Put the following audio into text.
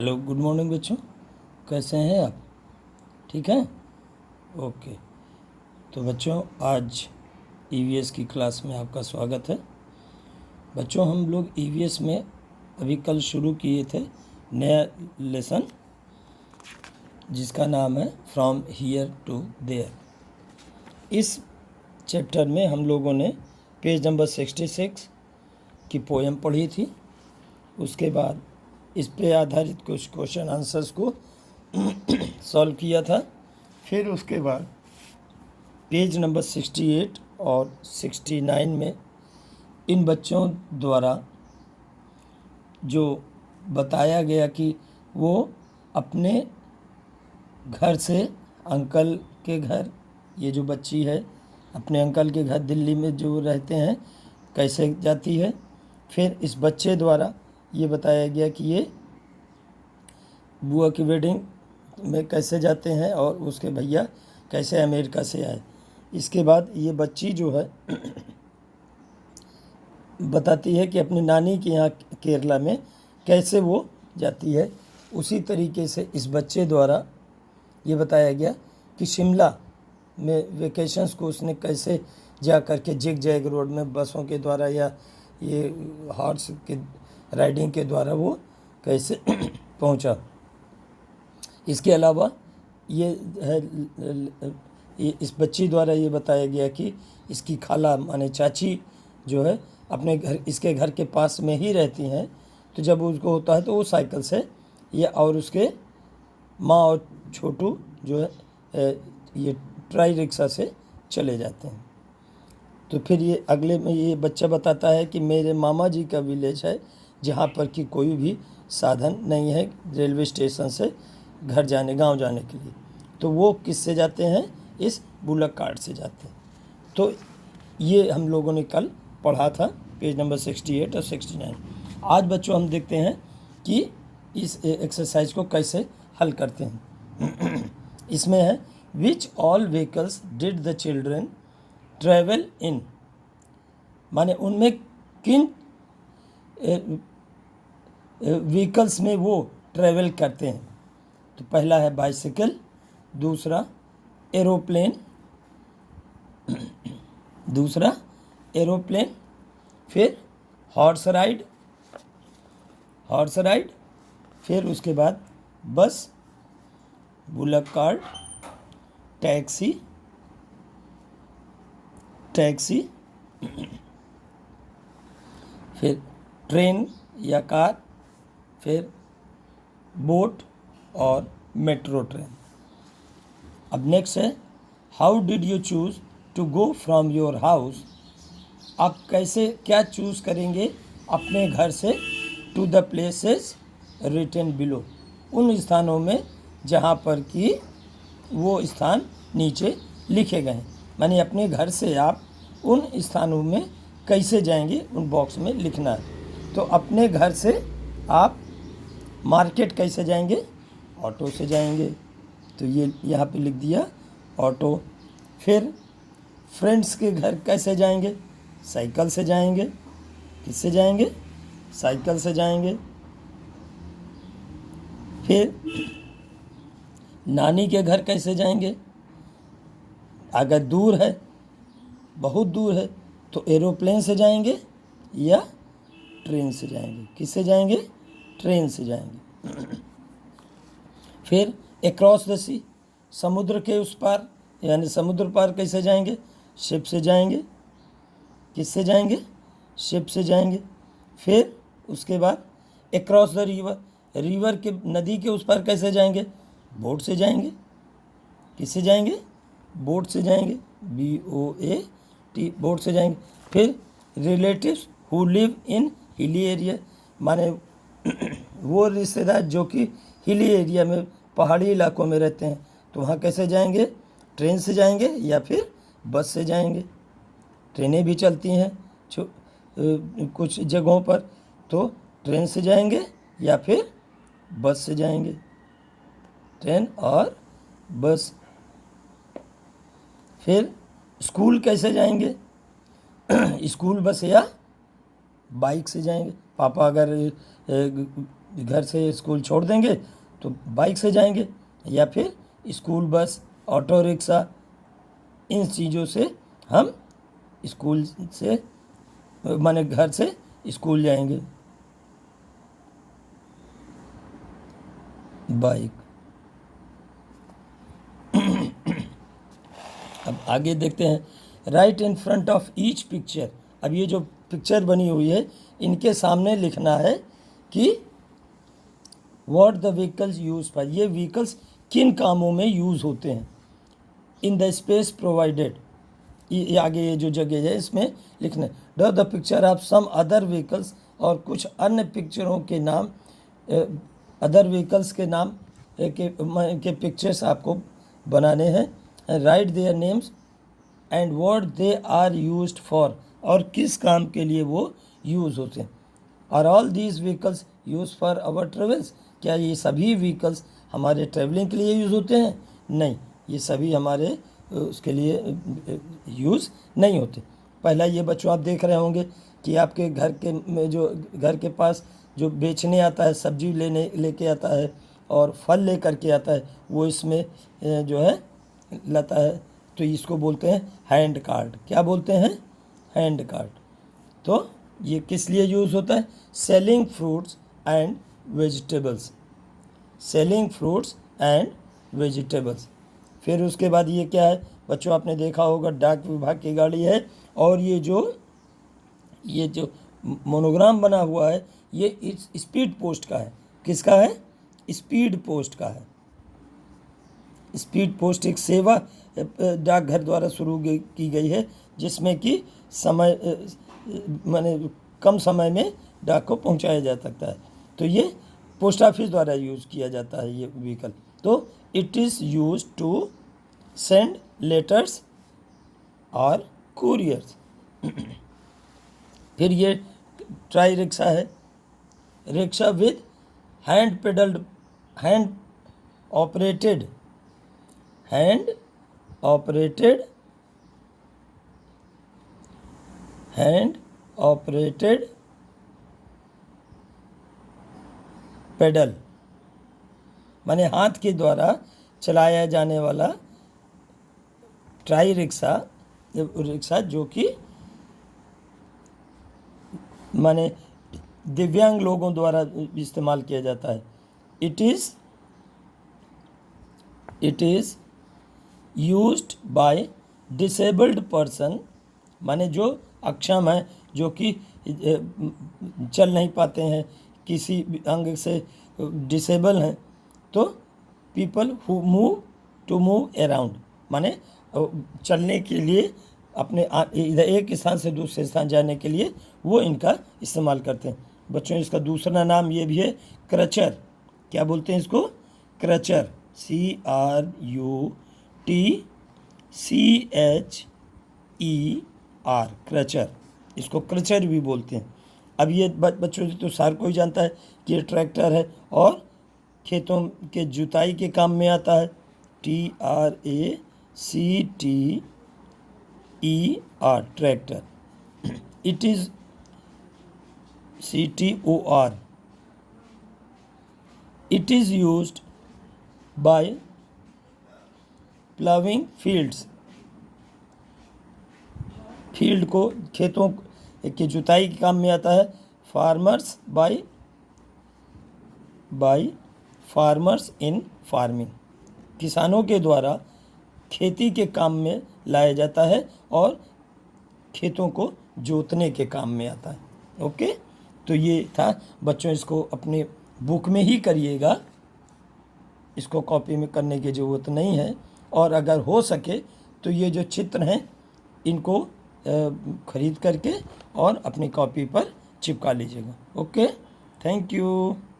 Hello, good morning बच्चों। कैसे हैं आप? ठीक हैं? ओके। तो बच्चों, आज ईवीएस की क्लास में आपका स्वागत है। बच्चों, हम लोग ईवीएस में अभी कल शुरू किए थे नया लेसन, जिसका नाम है फ्रॉम हियर टू देयर। इस चैप्टर में हम लोगों ने पेज नंबर 66 की पोएम पढ़ी थी। उसके बाद इस पे आधारित कुछ क्वेश्चन आंसर्स को सॉल्व किया था। फिर उसके बाद पेज नंबर 68 और 69 में इन बच्चों द्वारा जो बताया गया कि वो अपने घर से अंकल के घर, ये जो बच्ची है अपने अंकल के घर दिल्ली में जो रहते हैं, कैसे जाती है। फिर इस बच्चे द्वारा ये बताया गया कि ये बुआ की वेडिंग में कैसे जाते हैं और उसके भैया कैसे अमेरिका से आए। इसके बाद ये बच्ची जो है बताती है कि अपनी नानी के यहाँ केरला में कैसे वो जाती है। उसी तरीके से इस बच्चे द्वारा ये बताया गया कि शिमला में वेकेशंस को उसने कैसे जा कर के जिग जैग रोड में बसों के द्वारा या ये हॉर्स के राइडिंग के द्वारा वो कैसे पहुंचा। इसके अलावा ये है, इस बच्ची द्वारा ये बताया गया कि इसकी खाला माने चाची जो है अपने घर, इसके घर के पास में ही रहती हैं। तो जब उसको होता है तो वो साइकिल से ये और उसके माँ और छोटू जो है ये ट्राई रिक्शा से चले जाते हैं। तो फिर ये अगले में ये बच्चा बताता है कि मेरे मामा जी का विलेज है जहाँ पर कि कोई भी साधन नहीं है रेलवे स्टेशन से घर जाने, गांव जाने के लिए। तो वो किससे जाते हैं? इस बुलक कार्ट से जाते हैं। तो ये हम लोगों ने कल पढ़ा था पेज नंबर 68 और 69। आज बच्चों हम देखते हैं कि इस एक्सरसाइज को कैसे हल करते हैं। इसमें है which all vehicles did the children travel in, माने उनमें किन व्हीकल्स में वो ट्रेवल करते हैं। तो पहला है बाइसिकल, दूसरा एरोप्लेन, फिर हॉर्स राइड, फिर उसके बाद बस, बुलक कार्ट, टैक्सी, फिर ट्रेन या कार, फिर बोट और मेट्रो ट्रेन। अब नेक्स्ट है how did you choose to go from your house. आप कैसे क्या चूज़ करेंगे अपने घर से to the places written below, उन स्थानों में जहाँ पर कि वो स्थान नीचे लिखे गए हैं। माने अपने घर से आप उन स्थानों में कैसे जाएंगे, उन बॉक्स में लिखना है। तो अपने घर से आप मार्केट कैसे जाएंगे? ऑटो से जाएंगे। तो ये यहाँ पे लिख दिया ऑटो। फिर फ्रेंड्स के घर कैसे जाएंगे? साइकिल से जाएंगे। किससे जाएंगे? साइकिल से जाएंगे। फिर नानी के घर कैसे जाएंगे? अगर दूर है, बहुत दूर है, तो एरोप्लेन से जाएंगे या ट्रेन से जाएंगे। किससे जाएंगे? ट्रेन से जाएंगे। फिर अक्रॉस द सी, समुद्र के उस पार, यानी समुद्र पार कैसे जाएंगे? शिप से जाएंगे। किससे जाएंगे? शिप से जाएंगे। फिर उसके बाद अक्रॉस द रिवर, रिवर के, नदी के उस पार कैसे जाएंगे? बोट से जाएंगे। किससे जाएंगे? बोट से जाएंगे, BOAT, बोट से जाएंगे। फिर relatives who live in hilly area, माने वो रिश्तेदार जो कि हिली एरिया में, पहाड़ी इलाकों में रहते हैं, तो वहाँ कैसे जाएंगे? ट्रेन से जाएंगे या फिर बस से जाएंगे। ट्रेनें भी चलती हैं कुछ जगहों पर, तो ट्रेन से जाएंगे या फिर बस से जाएंगे। ट्रेन और बस। फिर स्कूल कैसे जाएंगे? स्कूल बस या बाइक से जाएंगे। पापा अगर घर से स्कूल छोड़ देंगे तो बाइक से जाएंगे, या फिर स्कूल बस, ऑटो रिक्शा, इन चीज़ों से हम स्कूल से माने घर से स्कूल जाएंगे। बाइक। अब आगे देखते हैं। Right in front of each picture. अब ये जो पिक्चर बनी हुई है इनके सामने लिखना है कि what the vehicles use for, ये व्हीकल्स किन कामों में यूज़ होते हैं। इन द स्पेस प्रोवाइडेड, ये आगे ये जो जगह है इसमें लिखना। Draw the picture of some other vehicles, और कुछ अन्य पिक्चरों के नाम, अदर व्हीकल्स के नाम के पिक्चर्स आपको बनाने हैं। Write their names and what they are used for, और किस काम के लिए वो यूज़ होते हैं। Are all these vehicles use for our travels, क्या ये सभी व्हीकल्स हमारे ट्रैवलिंग के लिए यूज़ होते हैं? नहीं, ये सभी हमारे उसके लिए यूज़ नहीं होते। पहला ये बच्चों आप देख रहे होंगे कि आपके घर के में जो घर के पास जो बेचने आता है, सब्जी लेके आता है और फल लेकर के आता है, वो इसमें जो है लाता है, तो इसको बोलते हैं हैंड कार्ट। क्या बोलते हैं? Hand cart. तो ये किस लिए यूज़ होता है? Selling fruits and vegetables, selling fruits and vegetables. फिर उसके बाद ये क्या है बच्चों, आपने देखा होगा डाक विभाग की गाड़ी है, और ये जो मोनोग्राम बना हुआ है ये इस स्पीड पोस्ट का है। किसका है? स्पीड पोस्ट का है। स्पीड पोस्ट एक सेवा डाकघर द्वारा शुरू की गई है, जिसमें कि समय माने कम समय में डाक को पहुंचाया जा सकता है। तो ये पोस्ट ऑफिस द्वारा यूज़ किया जाता है ये व्हीकल। तो it is use to send letters और कुरियर्स। फिर ये ट्राई रिक्शा है, rickshaw with hand pedalled, hand operated pedal, माने हाथ के द्वारा चलाया जाने वाला ट्राई रिक्शा जो कि माने दिव्यांग लोगों द्वारा इस्तेमाल किया जाता है। It is used by disabled person, माने जो अक्षम है, जो कि चल नहीं पाते हैं, किसी अंग से डिसेबल हैं, तो पीपल हु मूव अराउंड, माने चलने के लिए, अपने इधर एक स्थान से दूसरे स्थान जाने के लिए वो इनका इस्तेमाल करते हैं। बच्चों इसका दूसरा नाम ये भी है क्रचर। क्या बोलते हैं इसको? क्रचर, CRUTCHER, क्रचर। इसको क्रचर भी बोलते हैं। अब ये बच्चों तो सार कोई जानता है कि ये ट्रैक्टर है और खेतों के जुताई के काम में आता है। TRACTER, tractor. It is CTOR, it is used by ploughing fields, field को, खेतों की जुताई के काम में आता है। Farmers by farmers in farming, किसानों के द्वारा खेती के काम में लाया जाता है और खेतों को जोतने के काम में आता है। ओके, तो ये था बच्चों, इसको अपने बुक में ही करिएगा, इसको कॉपी में करने की ज़रूरत नहीं है। और अगर हो सके तो ये जो चित्र हैं इनको खरीद करके और अपनी कॉपी पर चिपका लीजिएगा। Okay, thank you.